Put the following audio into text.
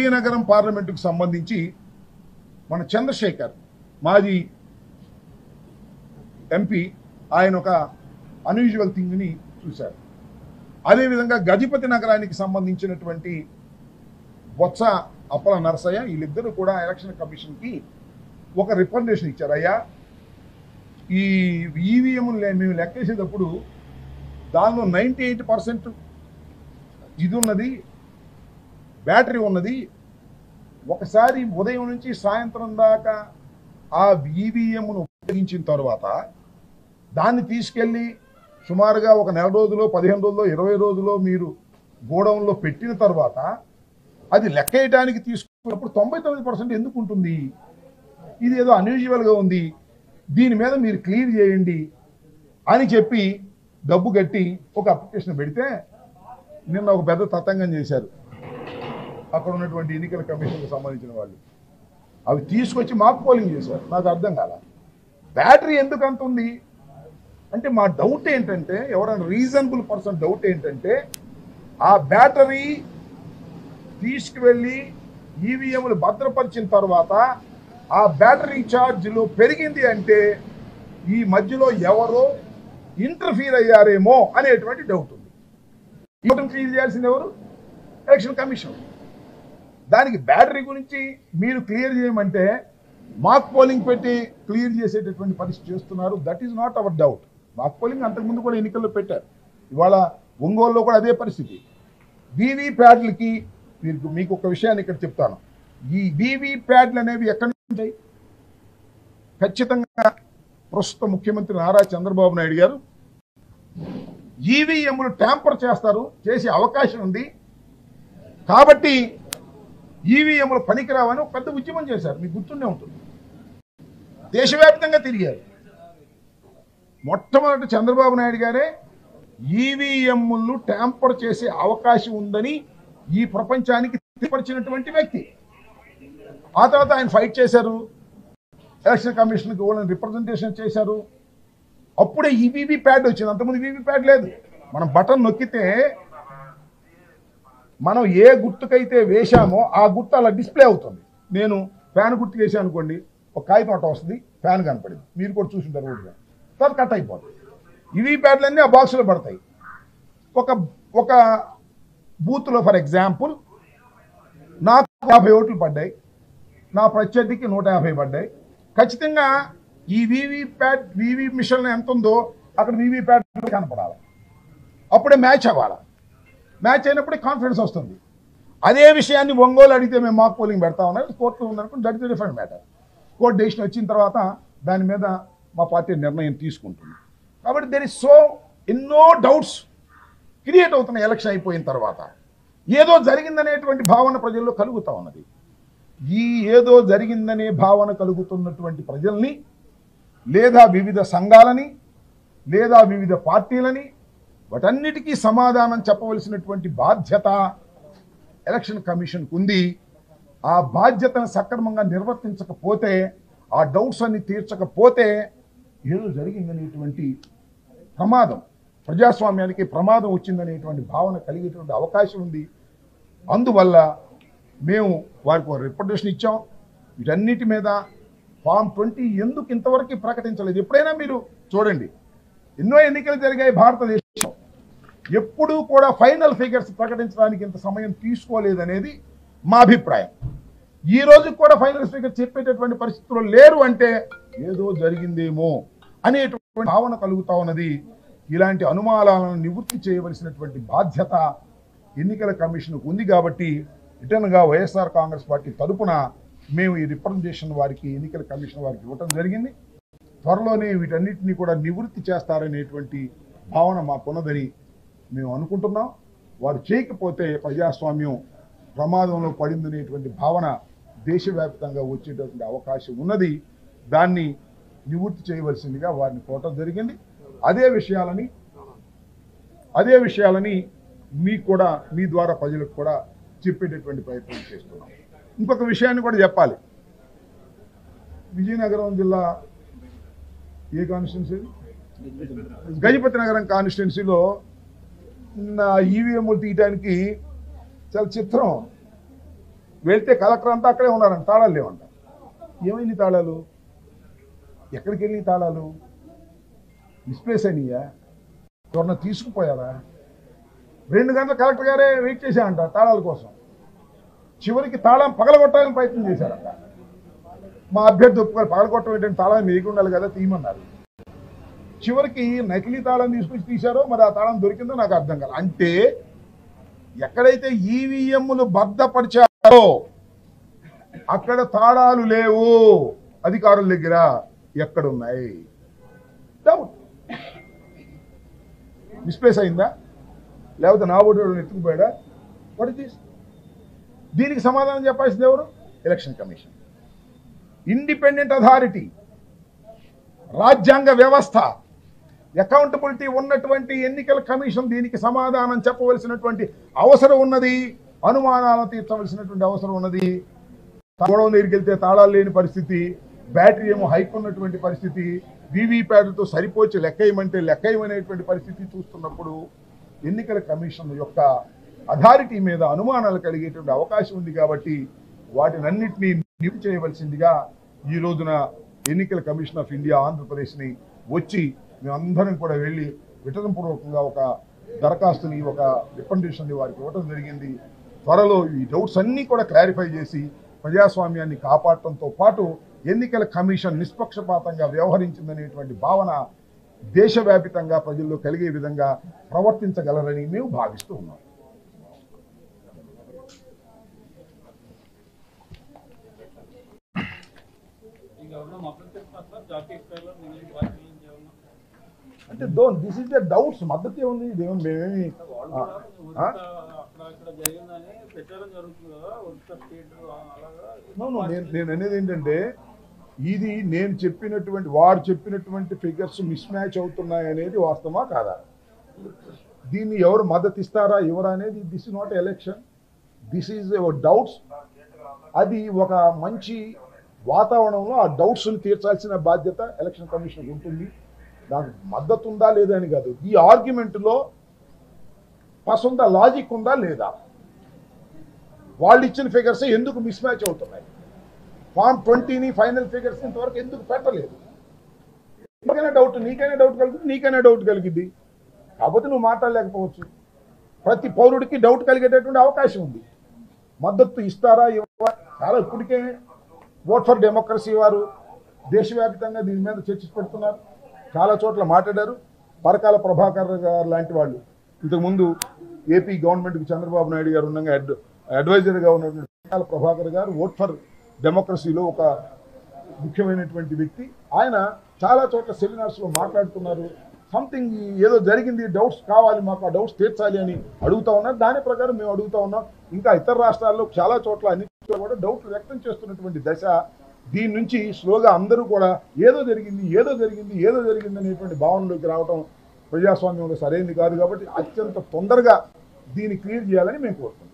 విజయనగరం పార్లమెంటుకు సంబంధించి మన చంద్రశేఖర్ మాజీ ఎంపీ ఆయన ఒక అన్యూజువల్ థింగ్ని చూశారు. అదేవిధంగా గజపతి నగరానికి సంబంధించినటువంటి బొత్స అప్పల నరసయ్య వీళ్ళిద్దరూ కూడా ఎలక్షన్ కమిషన్కి ఒక రికమెండేషన్ ఇచ్చారు. అయ్యా, ఈ ఈవీఎంలు మేము లెక్కేసేటప్పుడు దానిలో 98% ఇది ఉన్నది, బ్యాటరీ ఉన్నది. ఒకసారి ఉదయం నుంచి సాయంత్రం దాకా ఆ ఈవీఎంను ఉపయోగించిన తర్వాత దాన్ని తీసుకెళ్ళి సుమారుగా ఒక నెల రోజులో 15 రోజుల్లో 20 రోజుల్లో మీరు గోడౌన్లో పెట్టిన తర్వాత అది లెక్కేయడానికి తీసుకున్నప్పుడు 99% ఎందుకు ఉంటుంది? ఇది ఏదో అన్యూజువల్గా ఉంది, దీని మీద మీరు క్లియర్ చేయండి అని చెప్పి డబ్బు కట్టి ఒక అప్లికేషన్ పెడితే నిన్న ఒక పెద్ద తతంగం చేశారు అక్కడ ఉన్నటువంటి ఎన్నికల కమిషన్కి సంబంధించిన వాళ్ళు. అవి తీసుకొచ్చి మాక్ పోలింగ్ చేశారు. నాకు అర్థం కాల బ్యాటరీ ఎందుకు అంత ఉంది అంటే మా డౌట్ ఏంటంటే, ఎవరైనా రీజనబుల్ పర్సన్ డౌట్ ఏంటంటే, ఆ బ్యాటరీ తీసుకువెళ్ళి ఈవీఎంలు భద్రపరిచిన తర్వాత ఆ బ్యాటరీ ఛార్జ్లో పెరిగింది అంటే ఈ మధ్యలో ఎవరో ఇంటర్ఫీర్ అయ్యారేమో అనేటువంటి డౌట్ ఉంది. ఇంటర్ఫీర్ చేయాల్సింది ఎవరు? Election commission. దానికి బ్యాటరీ గురించి మీరు క్లియర్ చేయమంటే మాక్ పోలింగ్ పెట్టి క్లియర్ చేసేటటువంటి పరిస్థితి చేస్తున్నారు. That is not our doubt. Mock polling అంతకుముందు కూడా ఎన్నికల్లో పెట్టారు. ఇవాళ ఒంగోలులో కూడా అదే పరిస్థితి. వీవీప్యాడ్లకి మీకు ఒక విషయాన్ని ఇక్కడ చెప్తాను. ఈ వీవీప్యాడ్లు అనేవి ఎక్కడి నుంచి ఉంటాయి? ఖచ్చితంగా ప్రస్తుత ముఖ్యమంత్రి నారా చంద్రబాబు నాయుడు గారు ఈవీఎంలు ట్యాంపర్ చేస్తారు, చేసే అవకాశం ఉంది కాబట్టి ఈవీఎంలు పనికిరావని ఒక పెద్ద ఉద్యమం చేశారు. మీకు గుర్తుండే ఉంటుంది. దేశవ్యాప్తంగా తిరిగారు. మొట్టమొదటి చంద్రబాబు నాయుడు గారే ఈవీఎంలు ట్యాంపర్ చేసే అవకాశం ఉందని ఈ ప్రపంచానికి తెలియపరిచినటువంటి వ్యక్తి. ఆ తర్వాత ఆయన ఫైట్ చేశారు, ఎలక్షన్ కమిషన్కి వాళ్ళని రిప్రజెంటేషన్ చేశారు. అప్పుడే ఈ వీవీప్యాడ్ వచ్చింది. అంతకుముందు వీవీప్యాడ్ లేదు. మనం బటన్ నొక్కితే మనం ఏ గుర్తుకైతే వేశామో ఆ గుర్తు అలా డిస్ప్లే అవుతుంది. నేను ఫ్యాన్ గుర్తు వేసాను అనుకోండి, ఒక కాగితం అట్ట వస్తుంది, ఫ్యాన్ కనపడింది. మీరు కూడా చూసుంటారు రోడ్డుగా, తర్వాత కట్ అయిపోతుంది. వీవీప్యాడ్లన్నీ ఆ బాక్స్లో పడతాయి. ఒక బూత్లో ఫర్ ఎగ్జాంపుల్ నాకు 50 ఓట్లు పడ్డాయి, నా ప్రత్యర్థికి 150 పడ్డాయి. ఖచ్చితంగా ఈ వీవీ మిషన్ ఎంత ఉందో అక్కడ వీవీప్యాడ్ కనపడాలి. అప్పుడే మ్యాచ్ అవ్వాలి. మ్యాచ్ అయినప్పుడే కాన్ఫిడెన్స్ వస్తుంది. అదే విషయాన్ని ఒంగోలు అడిగితే మేము మాక్ పోలింగ్ పెడతామన్నారు. కోర్టులో ఉందనుకోండి, that is different matter. Court decision వచ్చిన తర్వాత దాని మీద మా పార్టీ నిర్ణయం తీసుకుంటుంది. కాబట్టి దెర్ ఇస్ ఎన్నో డౌట్స్ క్రియేట్ అవుతున్నాయి. ఎలక్షన్ అయిపోయిన తర్వాత ఏదో జరిగిందనేటువంటి భావన ప్రజల్లో కలుగుతూ ఉన్నది. ఈ ఏదో జరిగిందనే భావన కలుగుతున్నటువంటి ప్రజల్ని, లేదా వివిధ సంఘాలని, లేదా వివిధ పార్టీలని, వాటన్నిటికీ సమాధానం చెప్పవలసినటువంటి బాధ్యత ఎలక్షన్ కమిషన్కు ఉంది. ఆ బాధ్యతను సక్రమంగా నిర్వర్తించకపోతే, ఆ డౌట్స్ అన్ని తీర్చకపోతే ఏదో జరిగిందనేటువంటి ప్రమాదం, ప్రజాస్వామ్యానికి ప్రమాదం వచ్చిందనేటువంటి భావన కలిగేటువంటి అవకాశం ఉంది. అందువల్ల మేము వారికి ఒక రిప్రజెంటేషన్ ఇచ్చాం. వీటన్నిటి మీద ఫామ్ 20 ఎందుకు ఇంతవరకు ప్రకటించలేదు? ఎప్పుడైనా మీరు చూడండి, ఎన్నో ఎన్నికలు జరిగాయి భారతదేశం, ఎప్పుడూ కూడా ఫైనల్ ఫిగర్స్ ప్రకటించడానికి ఇంత సమయం తీసుకోలేదనేది మా అభిప్రాయం. ఈ రోజు కూడా ఫైనల్ ఫిగర్ చెప్పేటటువంటి పరిస్థితుల్లో లేరు అంటే ఏదో జరిగిందేమో అనేటువంటి భావన కలుగుతా ఉన్నది. ఇలాంటి అనుమానాలను నివృత్తి చేయవలసినటువంటి బాధ్యత ఎన్నికల కమిషన్కు ఉంది. కాబట్టి రిటర్న్గా వైఎస్ఆర్ కాంగ్రెస్ పార్టీ తరఫున మేము ఈ రిప్రజెంటేషన్ వారికి, ఎన్నికల కమిషన్ వారికి ఇవ్వటం జరిగింది. త్వరలోనే వీటన్నిటిని కూడా నివృత్తి చేస్తారనేటువంటి భావన మాకున్నదని మేము అనుకుంటున్నాం. వారు చేయకపోతే ప్రజాస్వామ్యం ప్రమాదంలో పడిందనేటువంటి భావన దేశవ్యాప్తంగా వచ్చేటటువంటి అవకాశం ఉన్నది. దాన్ని నివృత్తి చేయవలసిందిగా వారిని కోరటం జరిగింది. అదే విషయాలని మీకు కూడా, మీ ద్వారా ప్రజలకు కూడా చెప్పేటటువంటి ప్రయత్నం చేస్తున్నాం. ఇంకొక విషయాన్ని కూడా చెప్పాలి. విజయనగరం జిల్లా ఏ కాన్స్టిట్యున్సీ? గజపతి నగరం కాన్స్టిట్యున్సీలో ఈవీఎంలు తీయడానికి చాలా చిత్రం. వెళ్తే కలెక్టర్ అంతా అక్కడే ఉన్నారంట, తాళాలు లేవంట. ఏమైంది తాళాలు? ఎక్కడికి వెళ్ళి తాళాలు? మిస్ప్లేస్ అయినాయా? ఎవరన్నా తీసుకుపోయారా? 2 గంటలు కలెక్టర్ గారే వెయిట్ చేశారంట తాళాల కోసం. చివరికి తాళం పగలగొట్టాలని ప్రయత్నం చేశారంట. మా అభ్యర్థి ఒప్పుకొని పగలగొట్టడం ఏంటంటే తాళం మీకు ఉండాలి కదా, తీయమన్నారు. చివరికి నకిలీ తాళం తీసుకొచ్చి తీశారో మరి ఆ తాళం దొరికిందో నాకు అర్థం కాదు. అంటే ఎక్కడైతే ఈవీఎంలు భద్రపరిచారో అక్కడ తాళాలు లేవు అధికారుల దగ్గర. ఎక్కడున్నాయి? డౌట్. మిస్ప్లేస్ అయిందా, లేకపోతే నా ఓటు ఎత్తుకుపోయాడా? What is this? దీనికి సమాధానం చెప్పాల్సింది ఎవరు? ఎలక్షన్ కమిషన్, ఇండిపెండెంట్ అథారిటీ, రాజ్యాంగ వ్యవస్థ, అకౌంటబిలిటీ ఉన్నటువంటి ఎన్నికల కమిషన్ దీనికి సమాధానం చెప్పవలసినటువంటి అవసరం ఉన్నది. అనుమానాలను తీర్చవలసినటువంటి అవసరం ఉన్నది. గొడవ దగ్గరికి వెళ్తే తాళాలు లేని పరిస్థితి, బ్యాటరీ ఏమో హైక్ ఉన్నటువంటి పరిస్థితి, వీవీప్యాట్లతో సరిపోచి లెక్కయమంటే లెక్కయమనేటువంటి పరిస్థితి చూస్తున్నప్పుడు ఎన్నికల కమిషన్ యొక్క అథారిటీ మీద అనుమానాలు కలిగేటువంటి అవకాశం ఉంది. కాబట్టి వాటినన్నింటినీ నివృత్తి చేయవలసిందిగా ఈ రోజున ఎన్నికల కమిషన్ ఆఫ్ ఇండియా ఆంధ్రప్రదేశ్ని వచ్చి మేమందరం కూడా వెళ్ళి విటనపూర్వకంగా ఒక దరఖాస్తుని, ఒక రికమెండేషన్ని వారికి ఇవ్వడం జరిగింది. త్వరలో ఈ డౌట్స్ అన్నీ కూడా క్లారిఫై చేసి ప్రజాస్వామ్యాన్ని కాపాడటంతో పాటు ఎన్నికల కమిషన్ నిష్పక్షపాతంగా వ్యవహరించిందనేటువంటి భావన దేశవ్యాపితంగా ప్రజల్లో కలిగే విధంగా ప్రవర్తించగలరని మేము భావిస్తూ ఉన్నాం. అంటే దిస్ ఇస్ ద డౌట్స్. మద్దతు ఏముంది? మేమేమి నేను అనేది ఏంటంటే ఇది నేను చెప్పినటువంటి వాడు చెప్పినటువంటి ఫిగర్స్ మిస్ మ్యాచ్ అవుతున్నాయి అనేది వాస్తవమా కాదా? దీన్ని ఎవరు మద్దతు ఇస్తారా ఎవరా అనేది this is not election, this is doubts. అది ఒక మంచి వాతావరణంలో ఆ డౌట్స్ని తీర్చాల్సిన బాధ్యత ఎలక్షన్ కమిషన్ ఉంటుంది. దానికి మద్దతు ఉందా లేదా అని కాదు, ఈ ఆర్గ్యుమెంట్లో పసంద లాజిక్ ఉందా లేదా, వాళ్ళు ఇచ్చిన ఫిగర్స్ ఎందుకు మిస్ మ్యాచ్ అవుతున్నాయి, ఫామ్ 20ని ఫైనల్ ఫిగర్స్ ఇంతవరకు ఎందుకు పెట్టలేదు. నీకైనా డౌట్ కలుగుతుంది, నీకైనా డౌట్ కలిగింది, కాకపోతే నువ్వు మాట్లాడలేకపోవచ్చు. ప్రతి పౌరుడికి డౌట్ కలిగేటటువంటి అవకాశం ఉంది. మద్దతు ఇస్తారా ఇవ్వరా? చాలా ఇప్పటికే ఓట్ ఫర్ డెమోక్రసీ వారు దేశవ్యాప్తంగా దీని మీద చర్చ పెడుతున్నారు, చాలా చోట్ల మాట్లాడారు. పరకాల ప్రభాకర్ గారు లాంటి వాళ్ళు ఇంతకుముందు ఏపీ గవర్నమెంట్కి చంద్రబాబు నాయుడు గారు ఉండగా అడ్వైజర్గా ఉన్నటువంటి పరకాల ప్రభాకర్ గారు ఓట్ ఫర్ డెమోక్రసీలో ఒక ముఖ్యమైనటువంటి వ్యక్తి. ఆయన చాలా చోట్ల సెమినార్స్లో మాట్లాడుతున్నారు. సంథింగ్ ఏదో జరిగింది, డౌట్స్ కావాలి, మాకు ఆ డౌట్స్ తీర్చాలి అని అడుగుతా ఉన్నారు. దాని ప్రకారం మేము అడుగుతా ఉన్నాం. ఇంకా ఇతర రాష్ట్రాల్లో చాలా చోట్ల అన్ని చోట్ల కూడా డౌట్లు వ్యక్తం చేస్తున్నటువంటి దశ. దీని నుంచి స్లోగా అందరూ కూడా ఏదో జరిగింది అనేటువంటి భావనలోకి రావడం ప్రజాస్వామ్యంలో సరైనది కాదు. కాబట్టి అత్యంత తొందరగా దీన్ని క్లియర్ చేయాలని మేము కోరుతున్నాం.